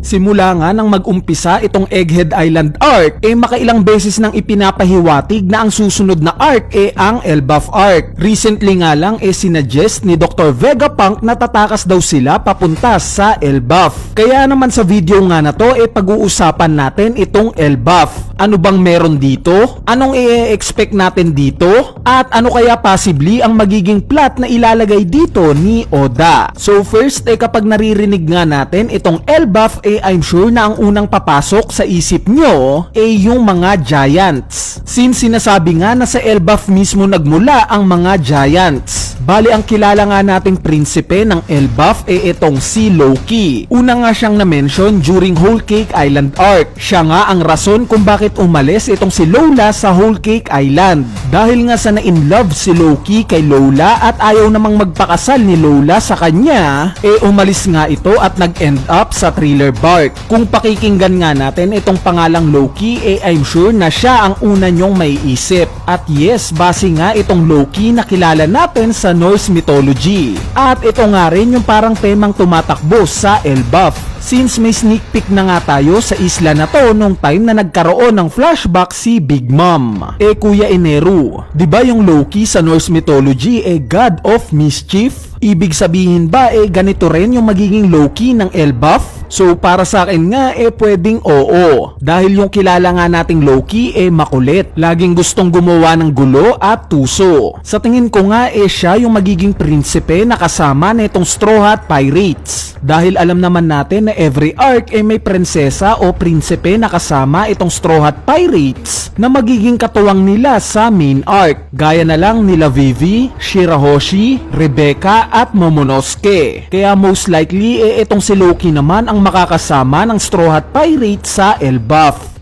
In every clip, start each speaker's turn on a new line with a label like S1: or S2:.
S1: Simula nga nang mag-umpisa itong Egghead Island arc, makailang beses nang ipinapahiwatig na ang susunod na arc ang Elbaf arc. Recently nga lang sinuggest ni Dr. Vegapunk na tatakas daw sila papunta sa Elbaf. Kaya naman sa video nga na to pag-uusapan natin itong Elbaf. Ano bang meron dito? Anong i-expect natin dito? At ano kaya possibly ang magiging plot na ilalagay dito ni Oda? So first kapag naririnig nga natin itong Elbaf I'm sure na ang unang papasok sa isip nyo yung mga giants. Since sinasabi nga na sa Elbaf mismo nagmula ang mga giants. Bali ang kilala nga nating prinsipe ng Elbaf itong si Loki. Una nga siyang na-mention during Whole Cake Island arc. Siya nga ang rason kung bakit umalis itong si Lola sa Whole Cake Island. Dahil nga sa na-inlove si Loki kay Lola at ayaw namang magpakasal ni Lola sa kanya, umalis nga ito at nag-end up sa Thriller Bark. Kung pakikinggan nga natin itong pangalang Loki, I'm sure na siya ang una nyong maiisip. At yes, base nga itong Loki na kilala natin sa Norse mythology. At ito nga rin yung parang temang tumatakbo sa Elbaf. Since may sneak peek na nga tayo sa isla na to nung time na nagkaroon ng flashback si Big Mom. Kuya Eneru, di ba yung Loki sa Norse mythology God of Mischief? Ibig sabihin ba ganito rin yung magiging Loki ng Elbaf? So para sa akin nga pwedeng oo. Dahil yung kilala nga nating Loki makulit. Laging gustong gumawa ng gulo at tuso. Sa tingin ko nga siya yung magiging prinsipe na kasama nitong Straw Hat Pirates. Dahil alam naman natin na every arc may prinsesa o prinsipe na kasama itong Straw Hat Pirates na magiging katuwang nila sa main arc. Gaya na lang nila Vivi, Shirahoshi, Rebecca at Momonosuke. Kaya most likely itong si Loki naman ang makakasama ng Straw Hat Pirates sa Elbaf.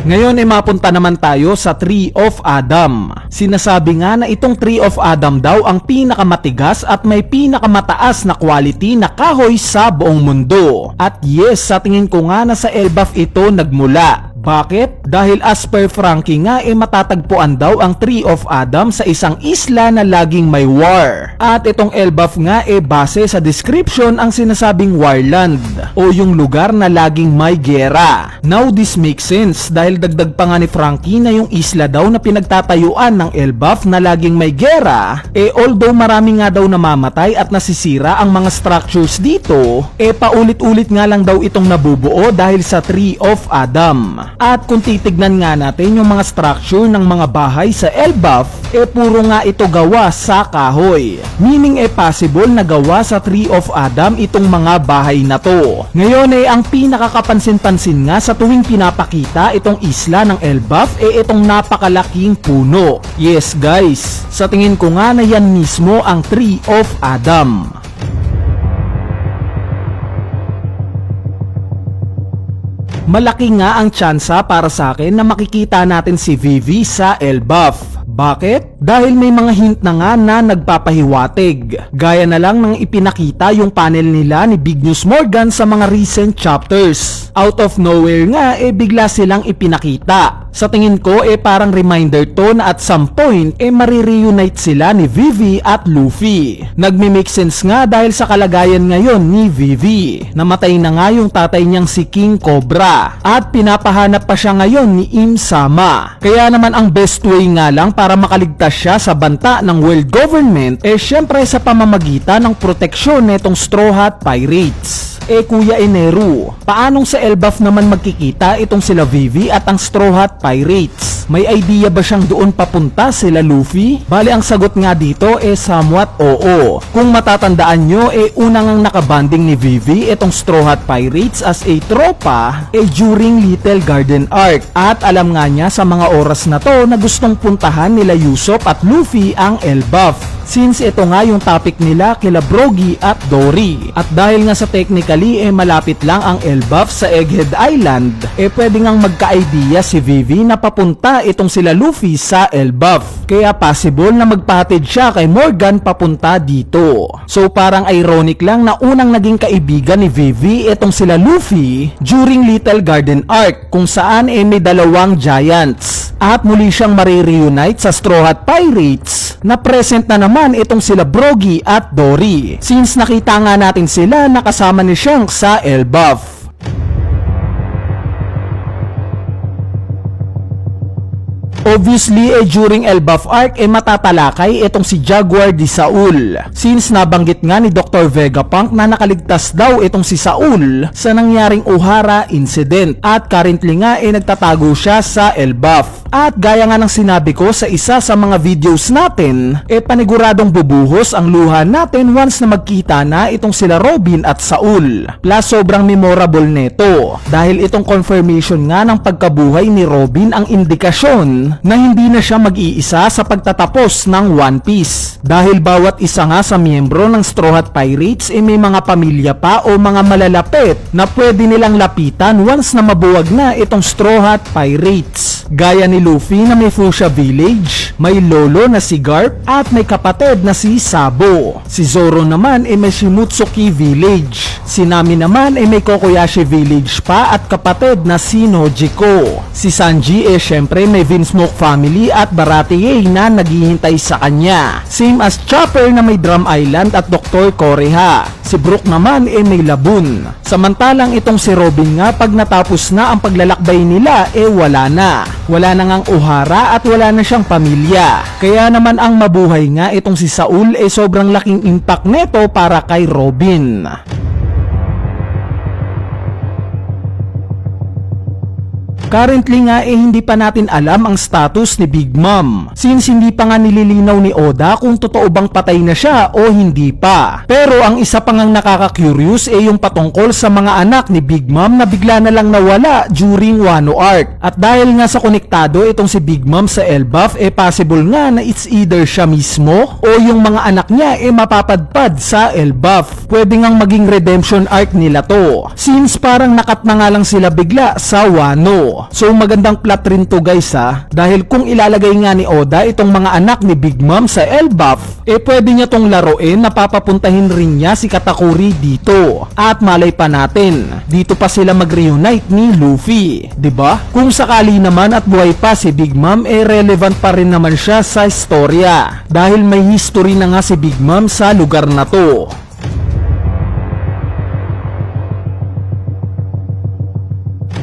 S1: Ngayon mapunta naman tayo sa Tree of Adam. Sinasabi nga na itong Tree of Adam daw ang pinakamatigas at may pinakamataas na quality na kahoy sa buong mundo. At yes, sa tingin ko nga na sa Elbaf ito nagmula. Bakit? Dahil as per Frankie nga matatagpuan daw ang Tree of Adam sa isang isla na laging may war. At itong Elbaf nga base sa description ang sinasabing warland o yung lugar na laging may gera. Now this makes sense dahil dagdag pa nga ni Frankie na yung isla daw na pinagtatayuan ng Elbaf na laging may gera although marami nga daw namamatay at nasisira ang mga structures dito paulit-ulit nga lang daw itong nabubuo dahil sa Tree of Adam. At kung titignan nga natin yung mga structure ng mga bahay sa Elbaf, puro nga ito gawa sa kahoy. Meaning possible na gawa sa Tree of Adam itong mga bahay na to. Ngayon ang pinakakapansin-pansin nga sa tuwing pinapakita itong isla ng Elbaf itong napakalaking puno. Yes guys, sa tingin ko nga na yan mismo ang Tree of Adam. Malaki nga ang tsansa para sa akin na makikita natin si Vivi sa Elbaf. Bakit? Dahil may mga hint na nga na nagpapahiwatig. Gaya na lang ng ipinakita yung panel nila ni Big News Morgan sa mga recent chapters. Out of nowhere nga bigla silang ipinakita. Sa tingin ko parang reminder to na at some point marireunite sila ni Vivi at Luffy. Nagme-make sense nga dahil sa kalagayan ngayon ni Vivi. Namatay na nga yung tatay niyang si King Cobra at pinapahanap pa siya ngayon ni Im Sama. Kaya naman ang best way nga lang para makaligtas siya sa banta ng world government syempre sa pamamagitan ng proteksyon netong Straw Hat Pirates. Kuya Eneru, paanong sa Elbaf naman magkikita itong sila Vivi at ang Straw Hat Pirates? May idea ba siyang doon papunta sila Luffy? Bali ang sagot nga dito somewhat oo. Kung matatandaan nyo unang ang nakabanding ni Vivi itong Straw Hat Pirates as a tropa during Little Garden Arc. At alam nga niya sa mga oras na to na gustong puntahan nila Usopp at Luffy ang Elbaf. Since ito nga yung topic nila kila Brogy at Dory. At dahil nga sa technically malapit lang ang Elbaf sa Egghead Island, pwede ngang magka-idea si Vivi na papunta na itong sila Luffy sa Elbaf. Kaya possible na magpahatid siya kay Morgan papunta dito. So parang ironic lang na unang naging kaibigan ni Vivi itong sila Luffy during Little Garden Arc kung saan may dalawang giants. At muli siyang marireunite sa Straw Hat Pirates na present na naman itong sila Brogy at Dory. Since nakita nga natin sila nakasama ni Shanks sa Elbaf. Obviously, during Elbaf Arc, matatalakay itong si Jaguar di Saul. Since nabanggit nga ni Dr. Vegapunk na nakaligtas daw itong si Saul sa nangyaring Ohara incident. At currently nga, nagtatago siya sa Elbaf. At gaya nga ng sinabi ko sa isa sa mga videos natin, paniguradong bubuhos ang luha natin once na magkita na itong sila Robin at Saul. Plus, sobrang memorable neto. Dahil itong confirmation nga ng pagkabuhay ni Robin ang indikasyon na hindi na siya mag-iisa sa pagtatapos ng One Piece. Dahil bawat isa nga sa miyembro ng Straw Hat Pirates may mga pamilya pa o mga malalapit na pwede nilang lapitan once na mabuwag na itong Straw Hat Pirates. Gaya ni Luffy na may Fuchsia Village, may lolo na si Garp at may kapatid na si Sabo. Si Zoro naman may Shimotsuki Village. Si Nami naman may Kokoyashi Village pa at kapatid na si Nojiko. Si Sanji syempre may Vinsmoke family at Baratie na naghihintay sa kanya. Same as Chopper na may Drum Island at Dr. Koreha. Si Brook naman may Labun. Samantalang itong si Robin nga pag natapos na ang paglalakbay nila wala na. Wala na ngang Ohara at wala na siyang pamilya. Kaya naman ang mabuhay nga itong si Saul sobrang laking impact neto para kay Robin. Currently nga hindi pa natin alam ang status ni Big Mom since hindi pa nga nililinaw ni Oda kung totoo bang patay na siya o hindi pa. Pero ang isa pa ngang nakaka-curious yung patungkol sa mga anak ni Big Mom na bigla na lang nawala during Wano Arc. At dahil nga sa konektado itong si Big Mom sa Elbaf possible nga na it's either siya mismo o yung mga anak niya mapapadpad sa Elbaf. Pwede ngang maging redemption arc nila to since parang nakat na nga lang sila bigla sa Wano. So magandang plot rin to guys dahil kung ilalagay nga ni Oda itong mga anak ni Big Mom sa Elbaf pwede niya tong laruin na papapuntahin rin niya si Katakuri dito. At malay pa natin dito pa sila mag-reunite ni Luffy, 'di ba? Kung sakali naman at buhay pa si Big Mom relevant pa rin naman siya sa istorya dahil may history na nga si Big Mom sa lugar na to.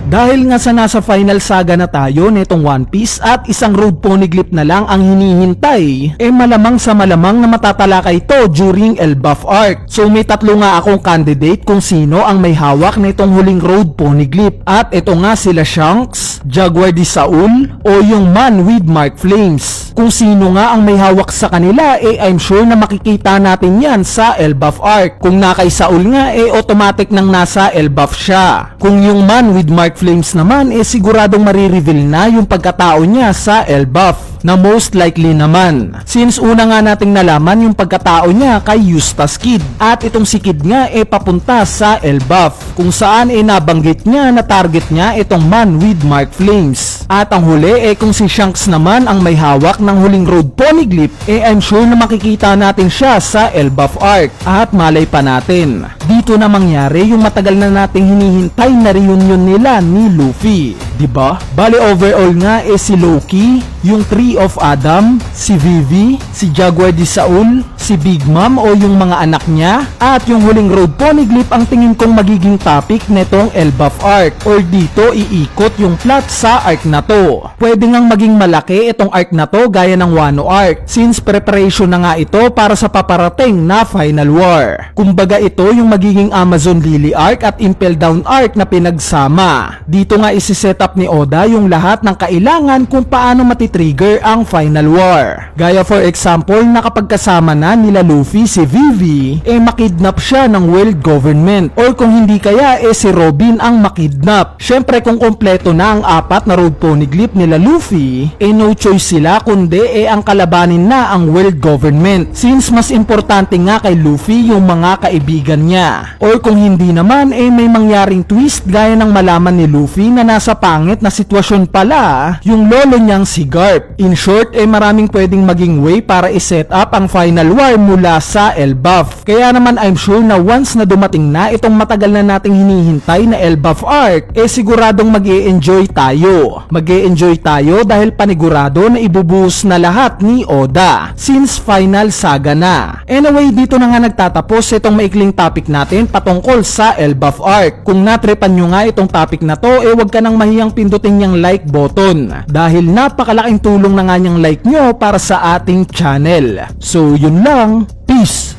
S1: Dahil nga sa nasa final saga na tayo nitong One Piece at isang road poneglyph na lang ang hinihintay, malamang sa malamang na matatalakay ito during Elbaf Arc. So may tatlo nga akong candidate kung sino ang may hawak nitong huling road poneglyph. At ito nga sila Shanks, Jaguar di Saul o yung man with Mark Flames. Kung sino nga ang may hawak sa kanila I'm sure na makikita natin yan sa Elbaf Arc. Kung na kay Saul nga automatic nang nasa Elbaf siya. Kung yung man with Mark Flames naman siguradong marireveal na yung pagkatao niya sa Elbaf na most likely naman since una nga nating nalaman yung pagkatao niya kay Eustace Kid at itong si Kid nga papunta sa Elbaf kung saan nabanggit niya na target niya itong man with Mark Flames. At ang huli kung si Shanks naman ang may hawak ng huling road poneglyph I'm sure na makikita natin siya sa Elbaf Arc. At malay pa natin dito na mangyari yung matagal na nating hinihintay na reunion nila ni Luffy, 'di ba? Bali overall nga si Loki, yung Tree of Adam, si Vivi, si Jaguar di Saul, si Big Mom o yung mga anak niya at yung huling road poneglyph ang tingin kong magiging topic netong Elbaf Arc or dito iikot yung plot sa arc na to. Pwede ngang maging malaki itong arc na to gaya ng Wano Arc since preparation na nga ito para sa paparating na Final War. Kumbaga ito yung magiging Amazon Lily Arc at Impel Down Arc na pinagsama. Dito nga isi-set up ni Oda yung lahat ng kailangan kung paano matitrigger ang Final War. Gaya for example na kapag kasama na nila Luffy si Vivi makidnap siya ng world government or kung hindi kaya si Robin ang makidnap. Syempre kung kompleto na ang apat na road poneglyph nila Luffy no choice sila kundi ang kalabanin na ang world government since mas importante nga kay Luffy yung mga kaibigan niya. Or kung hindi naman may mangyaring twist gaya ng malaman ni Luffy na nasa pangit na sitwasyon pala yung lolo niyang si Garp. In short, maraming pwedeng maging way para i-set up ang final war mula sa Elbaf. Kaya naman I'm sure na once na dumating na itong matagal na nating hinihintay na Elbaf arc, siguradong mag-e-enjoy tayo. Mag-e-enjoy tayo dahil panigurado na ibubuhos na lahat ni Oda since final saga na. Anyway, dito na nga nagtatapos itong maikling topic natin patungkol sa Elbaf arc. Kung natripan nyo nga itong topic na to, wag ka nang mahiyang pindutin yung like button dahil napakalaking tulong na nga niyang like nyo para sa ating channel. So yun lang, peace!